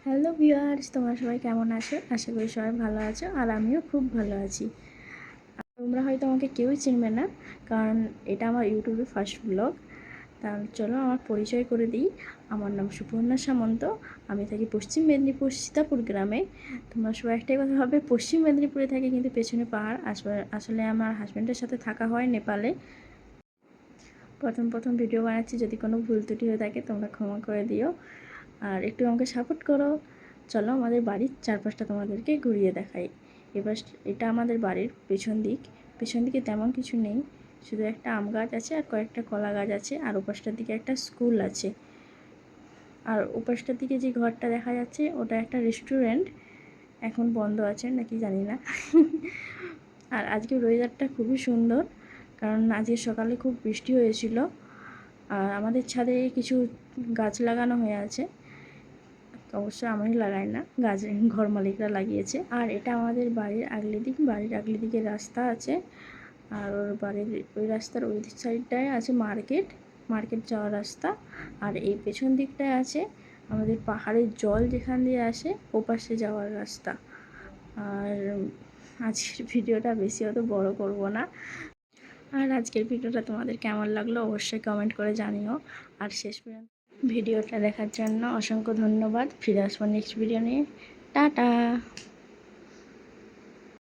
Hello viewers, তোমরা সবাই কেমন আছো? আশা করি সবাই ভালো আছো আর আমিও খুব ভালো আছি। তোমরা হয়তো আমাকে কেউই চিনবে না, কারণ এটা আমার ইউটিউবে ফার্স্ট ব্লগ। তাহলে চলো আমার পরিচয় করে দিই। আমার নাম সুপর্ণা সামন্ত। আমি থাকি পশ্চিম মেদিনীপুর সীতাপুর গ্রামে। তোমরা সবাই একটাই কথা ভাবে পশ্চিম মেদিনীপুরে থাকি, কিন্তু পেছনে পাহাড়। আসলে আমার হাজব্যান্ডের সাথে থাকা হয় নেপালে। প্রথম ভিডিও বানাচ্ছি, যদি কোনো ভুল ত্রুটি হয়ে থাকে তোমরা ক্ষমা করে দিও আর একটু আমাকে সাপোর্ট করো। চলো আমাদের বাড়ির চারপাশটা তোমাদেরকে ঘুরিয়ে দেখাই। এবার এটা আমাদের বাড়ির পেছন দিকে তেমন কিছু নেই, শুধু একটা আম গাছ আছে আর কয়েকটা কলা গাছ আছে, আর ওপাশটার দিকে একটা স্কুল আছে। আর ওপাশটার দিকে যে ঘরটা দেখা যাচ্ছে ওটা একটা রেস্টুরেন্ট, এখন বন্ধ আছে নাকি জানি না। আর আজকে ওয়েদারটা খুবই সুন্দর, কারণ আজকে সকালে খুব বৃষ্টি হয়েছিল। আর আমাদের ছাদে কিছু গাছ লাগানো হয়ে আছে, অবশ্য আমি লাগাই না, গাছ ঘর মালিকরা লাগিয়েছে। আর এটা আমাদের বাড়ির আগলি দিকে রাস্তা আছে। আর ওর বাড়ির ওই রাস্তার ওই সাইডটায় আছে মার্কেট যাওয়ার রাস্তা। আর এই পেছন দিকটায় আছে আমাদের পাহাড়ের জল যেখান দিয়ে আসে ওপাশে যাওয়ার রাস্তা। আর আজকের ভিডিওটা বেশি অত বড় করব না। আর আজকের ভিডিওটা তোমাদের কেমন লাগলো অবশ্যই কমেন্ট করে জানিও। আর শেষ পর্যন্ত ভিডিওটা দেখার জন্য অসংখ্য ধন্যবাদ। ফিরে আসবো নেক্সট ভিডিও নিয়ে। টাটা।